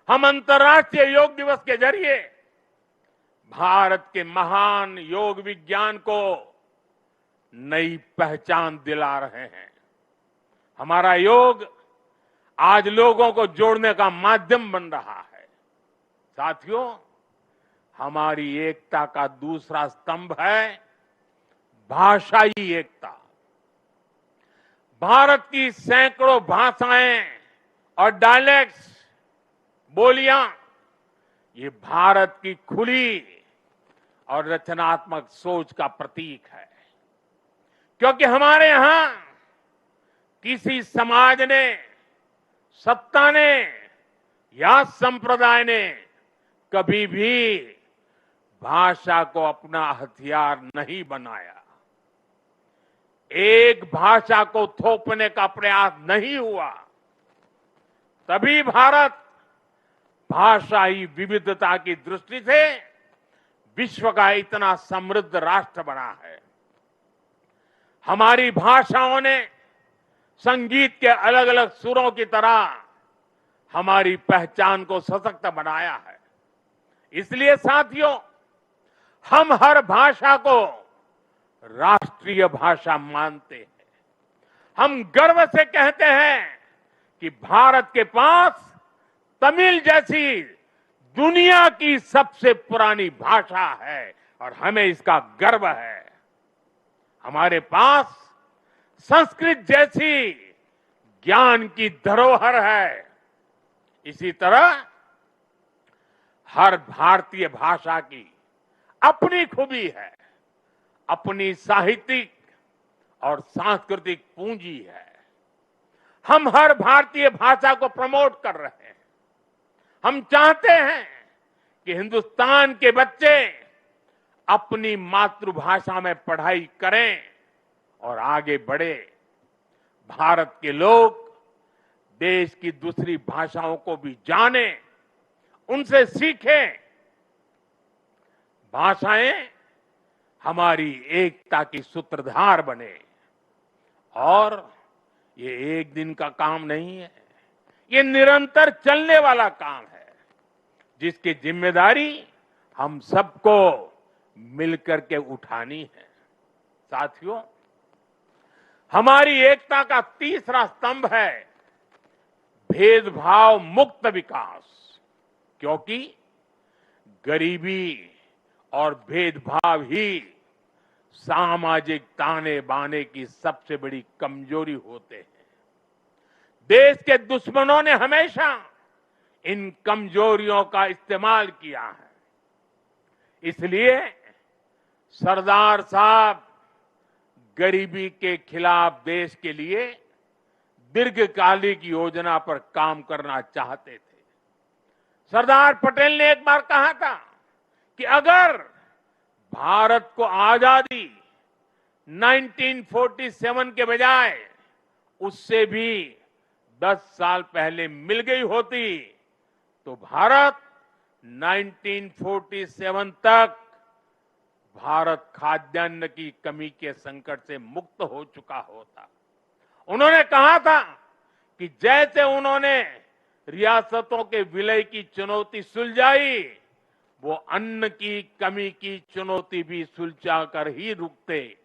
हम अंतर्राष्ट्रीय योग दिवस के जरिए भारत के महान योग विज्ञान को नई पहचान दिला रहे हैं। हमारा योग आज लोगों को जोड़ने का माध्यम बन रहा है। साथियों, हमारी एकता का दूसरा स्तंभ है भाषाई एकता। भारत की सैकड़ों भाषाएं और डायलेक्ट्स, बोलियां, ये भारत की खुली और रचनात्मक सोच का प्रतीक है। क्योंकि हमारे यहां किसी समाज ने, सत्ता ने या संप्रदाय ने कभी भी भाषा को अपना हथियार नहीं बनाया। एक भाषा को थोपने का प्रयास नहीं हुआ। तभी भारत भाषाई विविधता की दृष्टि से विश्व का इतना समृद्ध राष्ट्र बना है। हमारी भाषाओं ने संगीत के अलग अलग सुरों की तरह हमारी पहचान को सशक्त बनाया है। इसलिए साथियों, हम हर भाषा को राष्ट्रीय भाषा मानते हैं। हम गर्व से कहते हैं कि भारत के पास तमिल जैसी दुनिया की सबसे पुरानी भाषा है और हमें इसका गर्व है। हमारे पास संस्कृत जैसी ज्ञान की धरोहर है। इसी तरह हर भारतीय भाषा की अपनी खूबी है, अपनी साहित्यिक और सांस्कृतिक पूंजी है। हम हर भारतीय भाषा को प्रमोट कर रहे हैं। हम चाहते हैं कि हिंदुस्तान के बच्चे अपनी मातृभाषा में पढ़ाई करें और आगे बढ़े। भारत के लोग देश की दूसरी भाषाओं को भी जानें, उनसे सीखें। भाषाएं हमारी एकता की सूत्रधार बने। और ये एक दिन का काम नहीं है, ये निरंतर चलने वाला काम है, जिसकी जिम्मेदारी हम सबको मिलकर के उठानी है। साथियों, हमारी एकता का तीसरा स्तंभ है भेदभाव मुक्त विकास। क्योंकि गरीबी और भेदभाव ही सामाजिक ताने बाने की सबसे बड़ी कमजोरी होते हैं। देश के दुश्मनों ने हमेशा इन कमजोरियों का इस्तेमाल किया है। इसलिए सरदार साहब गरीबी के खिलाफ देश के लिए दीर्घकालिक योजना पर काम करना चाहते थे। सरदार पटेल ने एक बार कहा था कि अगर भारत को आजादी 1947 के बजाय उससे भी 10 साल पहले मिल गई होती तो भारत 1947 तक भारत खाद्यान्न की कमी के संकट से मुक्त हो चुका होता। उन्होंने कहा था कि जैसे उन्होंने रियासतों के विलय की चुनौती सुलझाई, वो अन्न की कमी की चुनौती भी सुलझा कर ही रुकते।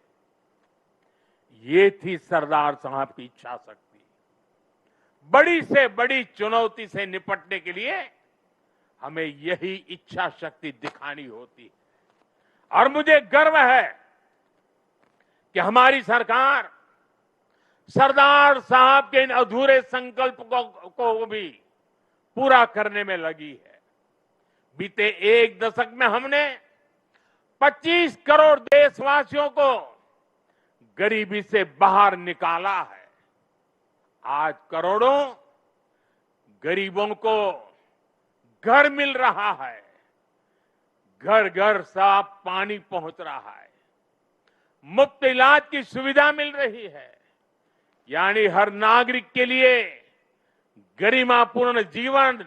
ये थी सरदार साहब की इच्छा शक्ति। बड़ी से बड़ी चुनौती से निपटने के लिए हमें यही इच्छा शक्ति दिखानी होती है। और मुझे गर्व है कि हमारी सरकार सरदार साहब के इन अधूरे संकल्प को भी पूरा करने में लगी है। बीते एक दशक में हमने 25 करोड़ देशवासियों को गरीबी से बाहर निकाला है। आज करोड़ों गरीबों को घर मिल रहा है, घर घर साफ पानी पहुंच रहा है, मुफ्त इलाज की सुविधा मिल रही है। यानी हर नागरिक के लिए गरिमापूर्ण जीवन,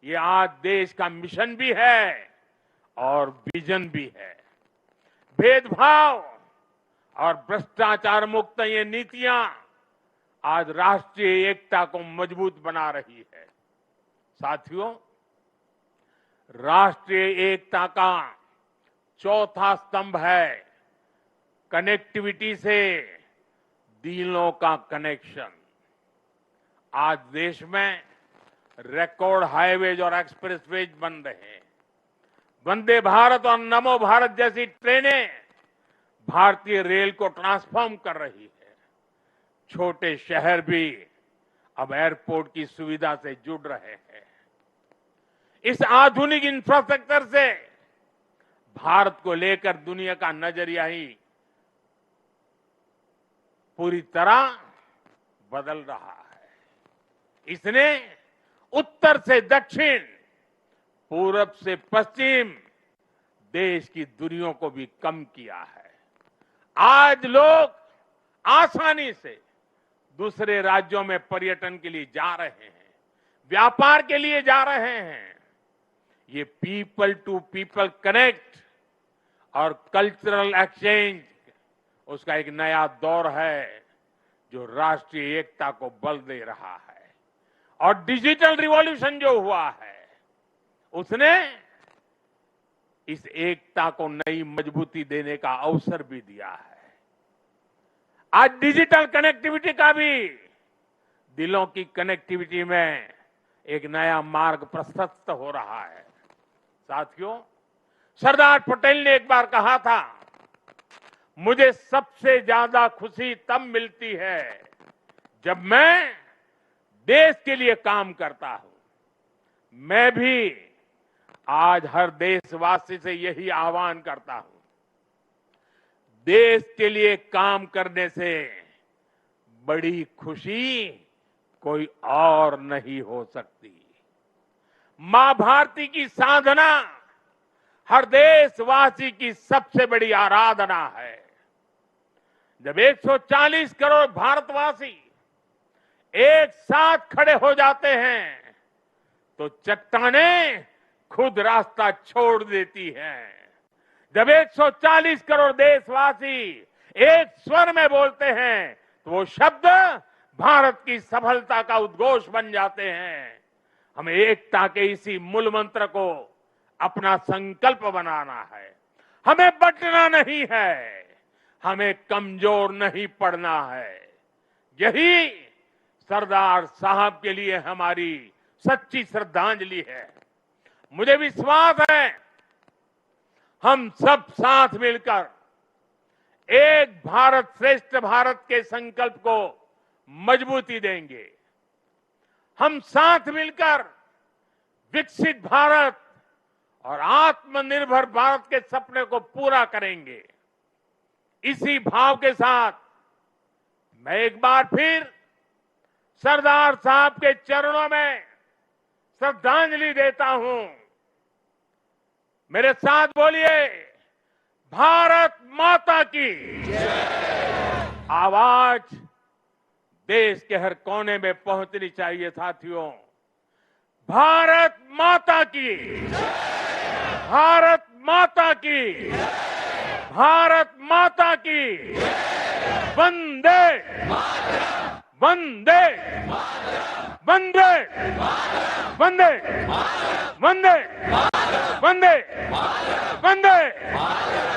ये आज देश का मिशन भी है और विजन भी है। भेदभाव और भ्रष्टाचार मुक्त ये नीतियां आज राष्ट्रीय एकता को मजबूत बना रही है। साथियों, राष्ट्रीय एकता का चौथा स्तंभ है कनेक्टिविटी से दिलों का कनेक्शन। आज देश में रिकॉर्ड हाईवेज और एक्सप्रेसवेज बन रहे हैं। वंदे भारत और नमो भारत जैसी ट्रेनें भारतीय रेल को ट्रांसफॉर्म कर रही है। छोटे शहर भी अब एयरपोर्ट की सुविधा से जुड़ रहे हैं। इस आधुनिक इंफ्रास्ट्रक्चर से भारत को लेकर दुनिया का नजरिया ही पूरी तरह बदल रहा है। इसने उत्तर से दक्षिण, पूरब से पश्चिम देश की दूरियों को भी कम किया है। आज लोग आसानी से दूसरे राज्यों में पर्यटन के लिए जा रहे हैं, व्यापार के लिए जा रहे हैं। ये पीपल टू पीपल कनेक्ट और कल्चरल एक्सचेंज उसका एक नया दौर है जो राष्ट्रीय एकता को बल दे रहा है। और डिजिटल रिवॉल्यूशन जो हुआ है उसने इस एकता को नई मजबूती देने का अवसर भी दिया है। आज डिजिटल कनेक्टिविटी का भी दिलों की कनेक्टिविटी में एक नया मार्ग प्रशस्त हो रहा है। साथियों, सरदार पटेल ने एक बार कहा था, मुझे सबसे ज्यादा खुशी तब मिलती है जब मैं देश के लिए काम करता हूं। मैं भी आज हर देशवासी से यही आह्वान करता हूं। देश के लिए काम करने से बड़ी खुशी कोई और नहीं हो सकती। मां भारती की साधना हर देशवासी की सबसे बड़ी आराधना है। जब 140 करोड़ भारतवासी एक साथ खड़े हो जाते हैं तो चट्टानें खुद रास्ता छोड़ देती हैं। जब 140 करोड़ देशवासी एक स्वर में बोलते हैं तो वो शब्द भारत की सफलता का उद्घोष बन जाते हैं। हमें एकता के इसी मूल मंत्र को अपना संकल्प बनाना है। हमें बंटना नहीं है, हमें कमजोर नहीं पड़ना है। यही सरदार साहब के लिए हमारी सच्ची श्रद्धांजलि है। मुझे विश्वास है हम सब साथ मिलकर एक भारत श्रेष्ठ भारत के संकल्प को मजबूती देंगे। हम साथ मिलकर विकसित भारत और आत्मनिर्भर भारत के सपने को पूरा करेंगे। इसी भाव के साथ मैं एक बार फिर सरदार साहब के चरणों में श्रद्धांजलि देता हूं। मेरे साथ बोलिए, भारत माता की आवाज देश के हर कोने में पहुंचनी चाहिए। साथियों, भारत माता की, भारत माता की, भारत माता की, वंदे वंदे वंदे वंदे वंदे वंदे वंदे